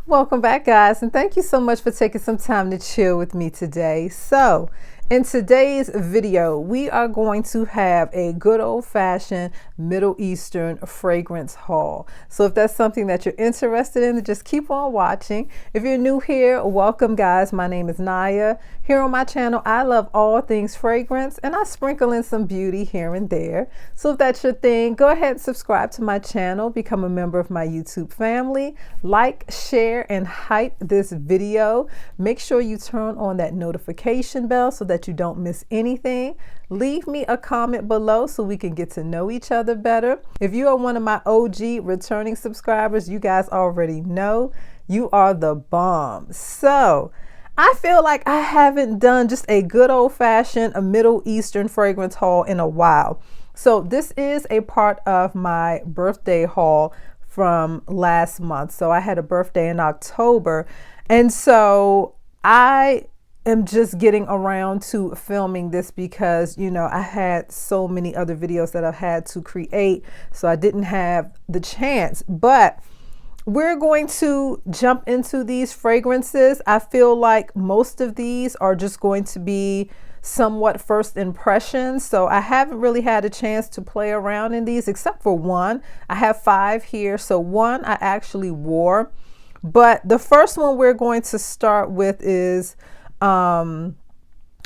Welcome back, guys, and thank you so much for taking some time to chill with me today. So in today's video, we are going to have a good old-fashioned Middle Eastern fragrance haul. So if that's something that you're interested in, just keep on watching. If you're new here, welcome, guys. My name is Naya. Here on my channel, I love all things fragrance, and I sprinkle in some beauty here and there. So if that's your thing, go ahead and subscribe to my channel, become a member of my YouTube family, like, share, and hype this video. Make sure you turn on that notification bell so that you don't miss anything. Leave me a comment below so we can get to know each other better. If you are one of my OG returning subscribers, you guys already know you are the bomb. So I feel like I haven't done just a good old-fashioned Middle Eastern fragrance haul in a while. So this is a part of my birthday haul from last month. So I had a birthday in October, and so I am just getting around to filming this because, you know, I had so many other videos that I've had to create, so I didn't have the chance. But we're going to jump into these fragrances. I feel like most of these are just going to be somewhat first impressions, so I haven't really had a chance to play around in these except for one. I have 5 here, so one I actually wore, but the first one we're going to start with is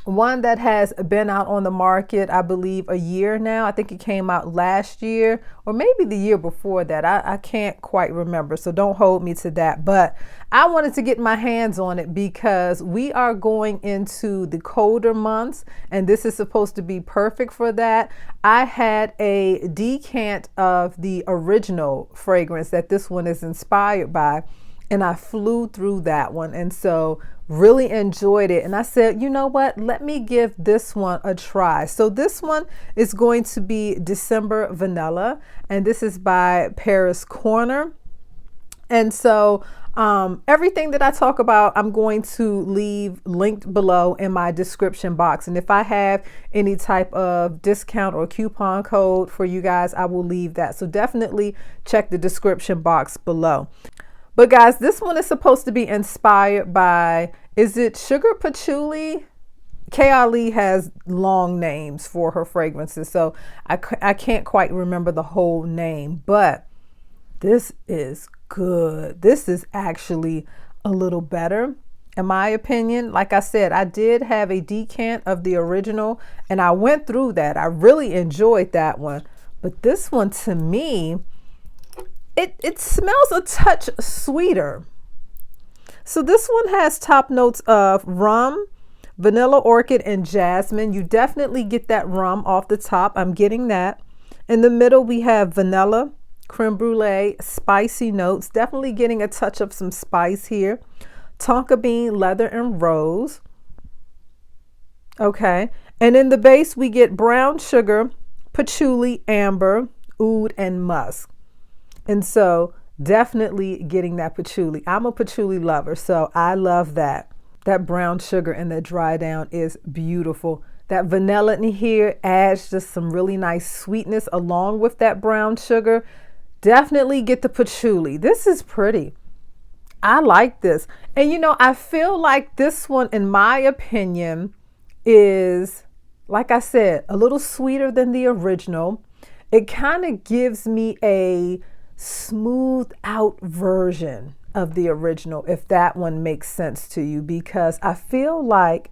one that has been out on the market, I believe, a year now. I think it came out last year or maybe the year before that. I can't quite remember, so don't hold me to that. But I wanted to get my hands on it because we are going into the colder months, and this is supposed to be perfect for that. I had a decant of the original fragrance that this one is inspired by, and I flew through that one, and so really enjoyed it. And I said, you know what, let me give this one a try. So this one is going to be December Vanilla, and this is by Paris Corner. And so everything that I talk about, I'm going to leave linked below in my description box. And if I have any type of discount or coupon code for you guys, I will leave that. So definitely check the description box below. But guys, this one is supposed to be inspired by, is it Sugar Patchouli? K.Ali has long names for her fragrances, so I can't quite remember the whole name, but this is good. This is actually a little better, in my opinion. Like I said, I did have a decant of the original, and I went through that. I really enjoyed that one. But this one, to me, it smells a touch sweeter. So this one has top notes of rum, vanilla orchid, and jasmine. You definitely get that rum off the top. I'm getting that. In the middle, we have vanilla, creme brulee, spicy notes. Definitely getting a touch of some spice here. Tonka bean, leather, and rose. Okay. And in the base, we get brown sugar, patchouli, amber, oud, and musk. And so definitely getting that patchouli. I'm a patchouli lover, so I love that. That brown sugar and that dry down is beautiful. That vanilla in here adds just some really nice sweetness along with that brown sugar. Definitely get the patchouli. This is pretty. I like this. And you know, I feel like this one, in my opinion, is, like I said, a little sweeter than the original. It kind of gives me a smoothed out version of the original, if that one makes sense to you, because I feel like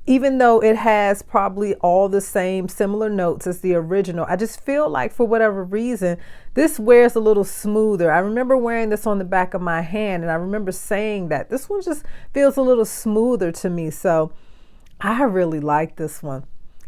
even though it has probably all the same similar notes as the original, I just feel like for whatever reason this wears a little smoother. I remember wearing this on the back of my hand, and I remember saying that this one just feels a little smoother to me, so I really like this one.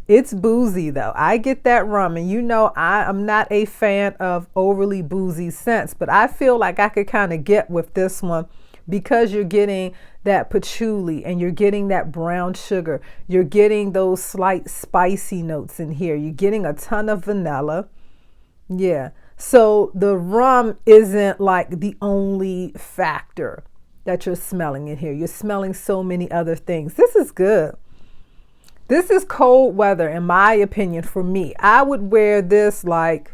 It's boozy though. I get that rum, and you know I'm not a fan of overly boozy scents, but I feel like I could kind of get with this one because you're getting that patchouli and you're getting that brown sugar. You're getting those slight spicy notes in here. You're getting a ton of vanilla. Yeah. So the rum isn't like the only factor that you're smelling in here. You're smelling so many other things. This is good. This is cold weather, in my opinion, for me. I would wear this like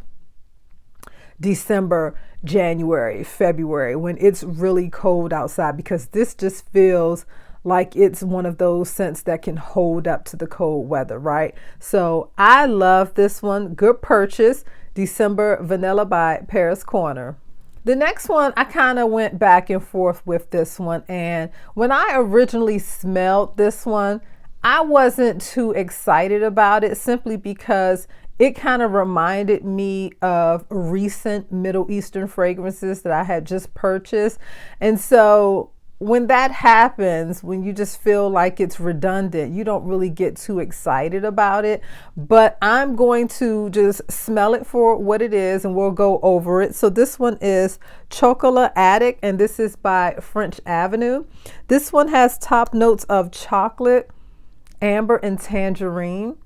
December, January, February, when it's really cold outside, because this just feels like it's one of those scents that can hold up to the cold weather, right? So I love this one. Good purchase. December Vanilla by Paris Corner. The next one, I kind of went back and forth with this one. And when I originally smelled this one, I wasn't too excited about it, simply because it kind of reminded me of recent Middle Eastern fragrances that I had just purchased. And so when that happens, when you just feel like it's redundant, you don't really get too excited about it. But I'm going to just smell it for what it is and we'll go over it. So this one is Chocola Addict, and this is by French Avenue. This one has top notes of chocolate, amber, and tangerine.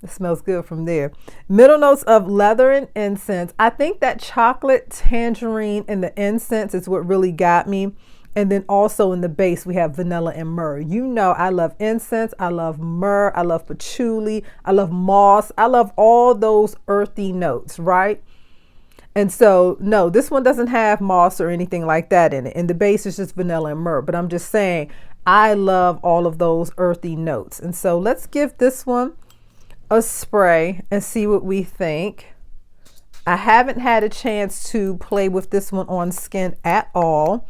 It smells good from there. Middle notes of leather and incense. I think that chocolate, tangerine, and the incense is what really got me. And then also in the base, we have vanilla and myrrh. You know, I love incense. I love myrrh. I love patchouli. I love moss. I love all those earthy notes, right? And so, no, this one doesn't have moss or anything like that in it. In the base, it's just vanilla and myrrh. But I'm just saying, I love all of those earthy notes. And so let's give this one a spray and see what we think. I haven't had a chance to play with this one on skin at all.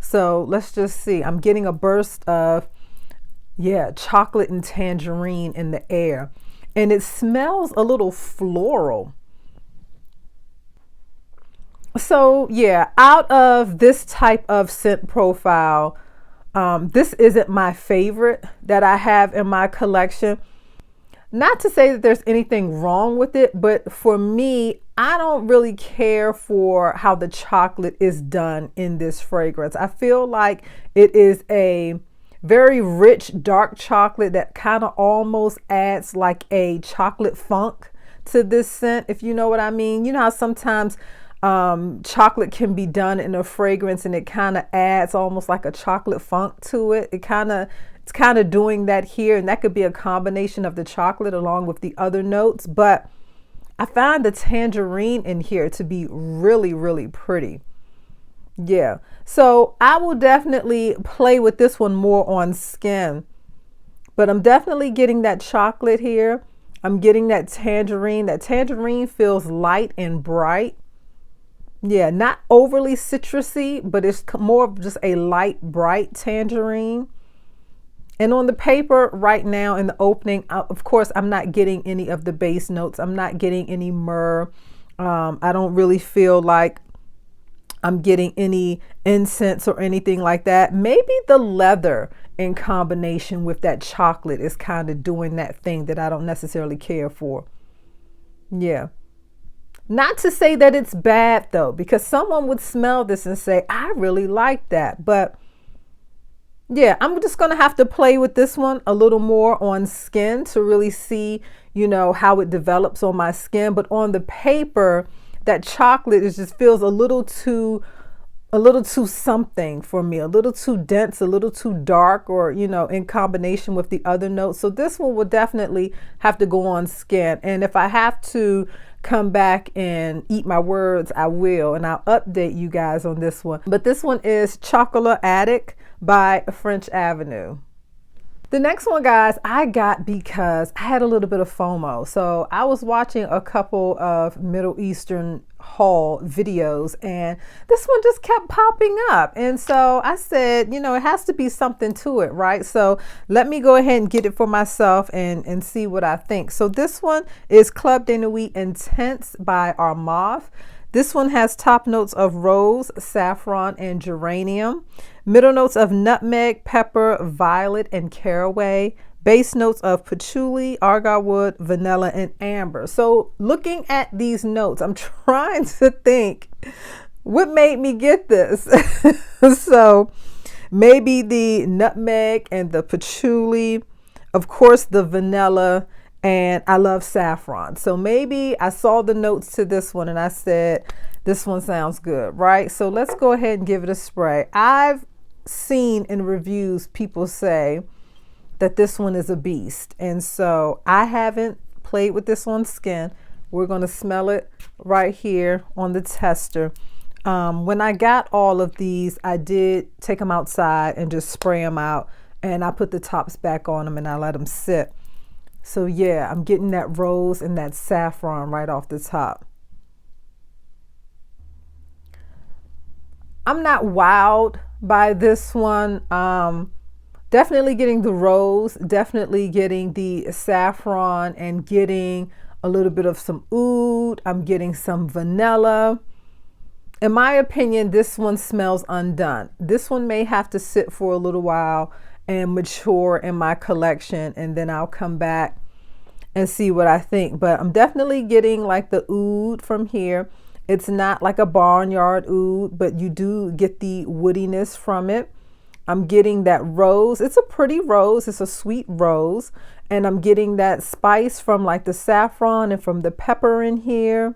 So let's just see. I'm getting a burst of, chocolate and tangerine in the air. And it smells a little floral. So out of this type of scent profile, this isn't my favorite that I have in my collection. Not to say that there's anything wrong with it, but for me, I don't really care for how the chocolate is done in this fragrance. I feel like it is a very rich, dark chocolate that kind of almost adds like a chocolate funk to this scent, if you know what I mean. You know how sometimes chocolate can be done in a fragrance and it kind of adds almost like a chocolate funk to it. It's kind of doing that here, and that could be a combination of the chocolate along with the other notes. But I find the tangerine in here to be really, really pretty. Yeah, so I will definitely play with this one more on skin, but I'm definitely getting that chocolate here. I'm getting that tangerine. That tangerine feels light and bright. Yeah, not overly citrusy, but it's more of just a light, bright tangerine. And on the paper right now in the opening, of course, I'm not getting any of the base notes. I'm not getting any myrrh. I don't really feel like I'm getting any incense or anything like that. Maybe the leather in combination with that chocolate is kind of doing that thing that I don't necessarily care for. Yeah. Not to say that it's bad though, because someone would smell this and say, I really like that. But yeah, I'm just going to have to play with this one a little more on skin to really see, how it develops on my skin. But on the paper, that chocolate just feels a little too something for me, a little too dense, a little too dark, or, in combination with the other notes. So this one will definitely have to go on skin. And if I have to come back and eat my words, I will. And I'll update you guys on this one. But this one is Chocola Addict by French Avenue. The next one, guys, I got because I had a little bit of FOMO. So I was watching a couple of Middle Eastern haul videos and this one just kept popping up. And so I said, it has to be something to it, right? So let me go ahead and get it for myself and see what I think. So this one is Club de Nuit Intense by Aroma. This one has top notes of rose, saffron, and geranium. Middle notes of nutmeg, pepper, violet, and caraway. Base notes of patchouli, argan wood, vanilla, and amber. So looking at these notes, I'm trying to think what made me get this. So maybe the nutmeg and the patchouli, of course the vanilla, and I love saffron. So maybe I saw the notes to this one and I said, this one sounds good, right? So let's go ahead and give it a spray. I've seen in reviews people say that this one is a beast. And so I haven't played with this on skin. We're going to smell it right here on the tester. When I got all of these, I did take them outside and just spray them out, and I put the tops back on them and I let them sit. So yeah, I'm getting that rose and that saffron right off the top. I'm not wowed by this one. Definitely getting the rose, definitely getting the saffron, and getting a little bit of some oud. I'm getting some vanilla. In my opinion, this one smells undone. This one may have to sit for a little while and mature in my collection, and then I'll come back and see what I think. But I'm definitely getting like the oud from here. It's not like a barnyard oud, but you do get the woodiness from it. I'm getting that rose. It's a pretty rose. It's a sweet rose. And I'm getting that spice from like the saffron and from the pepper in here.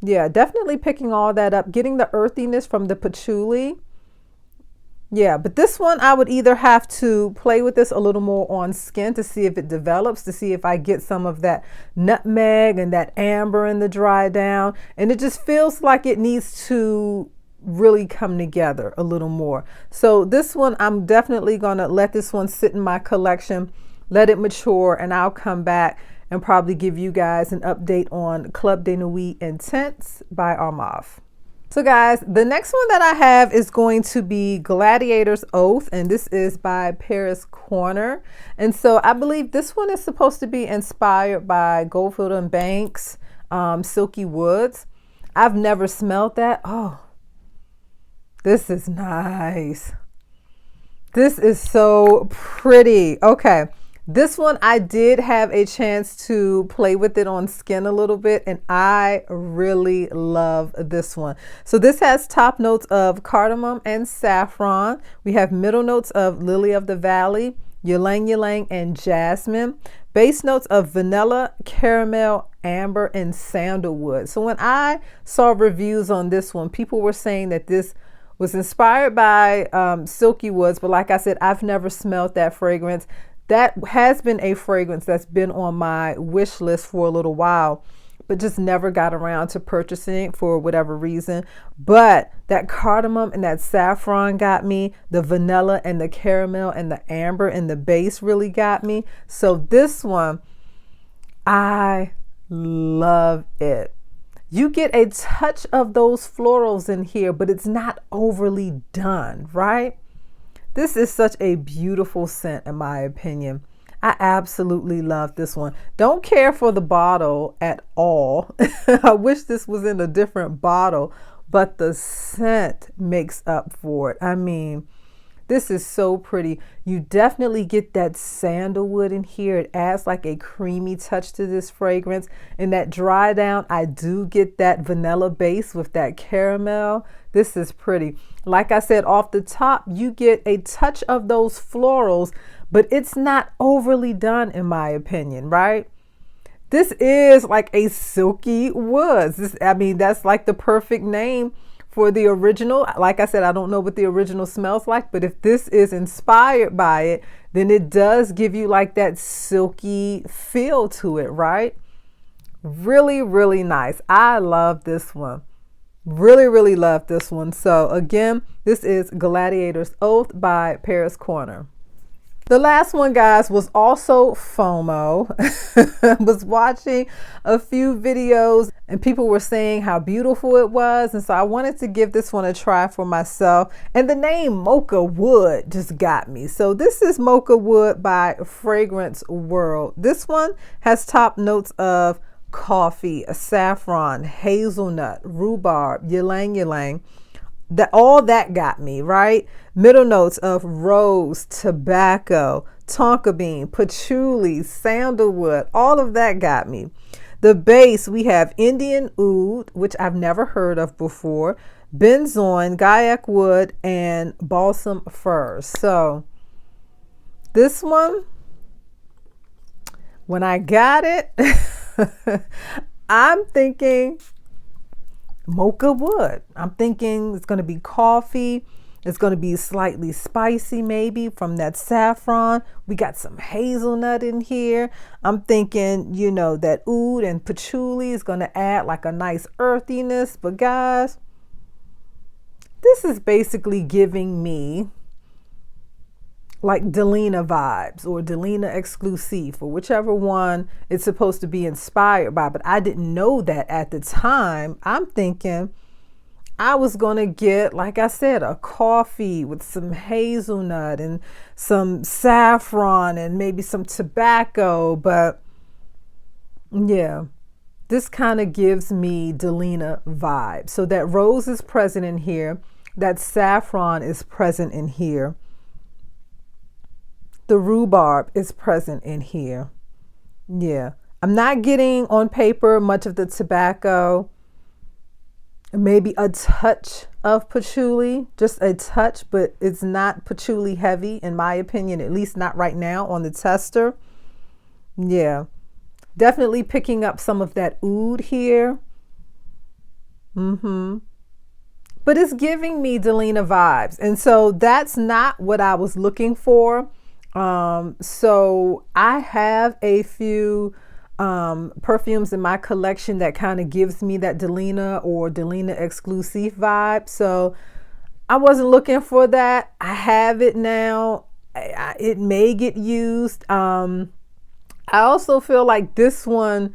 Yeah, definitely picking all that up. Getting the earthiness from the patchouli. Yeah, but this one I would either have to play with this a little more on skin to see if it develops, to see if I get some of that nutmeg and that amber in the dry down. And it just feels like it needs to really come together a little more. So this one, I'm definitely going to let this one sit in my collection, let it mature, and I'll come back and probably give you guys an update on Club de Nuit Intense by Aroma. So guys, the next one that I have is going to be Gladiator's Oath, and this is by Paris Corner. And so I believe this one is supposed to be inspired by Goldfield and Banks, Silky Woods. I've never smelled that. Oh, this is nice. This is so pretty. Okay. This one, I did have a chance to play with it on skin a little bit, and I really love this one. So this has top notes of cardamom and saffron. We have middle notes of lily of the valley, ylang ylang, and jasmine. Base notes of vanilla, caramel, amber, and sandalwood. So when I saw reviews on this one, people were saying that this was inspired by Silky Woods, but like I said, I've never smelled that fragrance. That has been a fragrance that's been on my wish list for a little while, but just never got around to purchasing it for whatever reason. But that cardamom and that saffron got me. The vanilla and the caramel and the amber and the base really got me. So this one, I love it. You get a touch of those florals in here, but it's not overly done, right? This is such a beautiful scent, in my opinion. I absolutely love this one. Don't care for the bottle at all. I wish this was in a different bottle, but the scent makes up for it. I mean, this is so pretty. You definitely get that sandalwood in here. It adds like a creamy touch to this fragrance. In that dry down, I do get that vanilla base with that caramel. This is pretty. Like I said, off the top, you get a touch of those florals, but it's not overly done in my opinion, right? This is like a silky woods. I mean, that's like the perfect name for the original. Like I said, I don't know what the original smells like, but if this is inspired by it, then it does give you like that silky feel to it, right? Really, really nice. I love this one. Really, really love this one. So again, this is Gladiator's Oath by Paris Corner. The last one, guys, was also FOMO. I was watching a few videos and people were saying how beautiful it was. And so I wanted to give this one a try for myself. And the name Mocha Wood just got me. So this is Mocha Wood by Fragrance World. This one has top notes of coffee, saffron, hazelnut, rhubarb, ylang ylang. All that got me, right? Middle notes of rose, tobacco, tonka bean, patchouli, sandalwood, all of that got me. The base, we have Indian oud, which I've never heard of before, benzoin, gaiac wood, and balsam firs. So this one, when I got it, I'm thinking Mocha Wood. I'm thinking it's going to be coffee. It's going to be slightly spicy maybe from that saffron. We got some hazelnut in here. I'm thinking, you know, that oud and patchouli is going to add like a nice earthiness. But guys, this is basically giving me like Delina vibes or Delina Exclusive or whichever one it's supposed to be inspired by. But I didn't know that at the time. I'm thinking I was going to get, like I said, a coffee with some hazelnut and some saffron and maybe some tobacco. But yeah, this kind of gives me Delina vibe. So that rose is present in here. That saffron is present in here. The rhubarb is present in here. Yeah, I'm not getting on paper much of the tobacco. Maybe a touch of patchouli, just a touch, but it's not patchouli heavy in my opinion, at least not right now on the tester. Yeah, definitely picking up some of that oud here. But it's giving me Delina vibes. And so that's not what I was looking for. So I have a few perfumes in my collection that kind of gives me that Delina or Delina Exclusive vibe. So I wasn't looking for that. I have it now. It may get used. I also feel like this one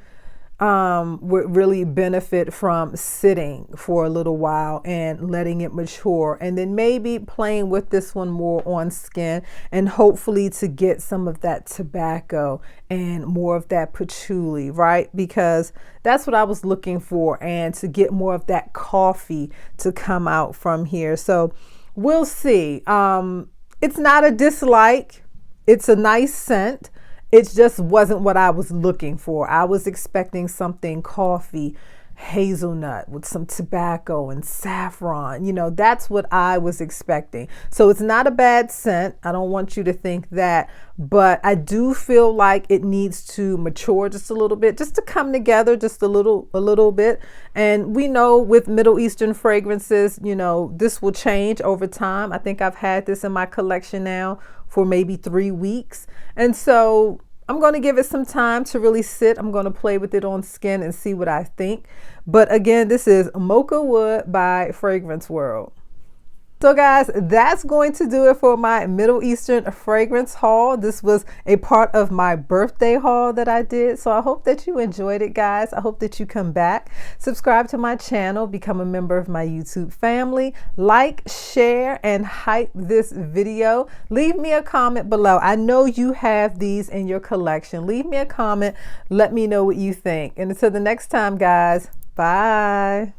would really benefit from sitting for a little while and letting it mature, and then maybe playing with this one more on skin, and hopefully to get some of that tobacco and more of that patchouli, right? Because that's what I was looking for, and to get more of that coffee to come out from here. So we'll see. It's not a dislike. It's a nice scent. It just wasn't what I was looking for. I was expecting something coffee, hazelnut with some tobacco and saffron. You know, that's what I was expecting. So it's not a bad scent. I don't want you to think that, but I do feel like it needs to mature just a little bit, just to come together just a little bit. And we know with Middle Eastern fragrances, you know, this will change over time. I think I've had this in my collection now for maybe 3 weeks. And so I'm going to give it some time to really sit. I'm going to play with it on skin and see what I think. But again, this is Mocha Wood by Fragrance World. So guys, that's going to do it for my Middle Eastern fragrance haul. This was a part of my birthday haul that I did. So I hope that you enjoyed it, guys. I hope that you come back, subscribe to my channel, become a member of my YouTube family, like, share, and hype this video. Leave me a comment below. I know you have these in your collection. Leave me a comment. Let me know what you think. And until the next time, guys, bye.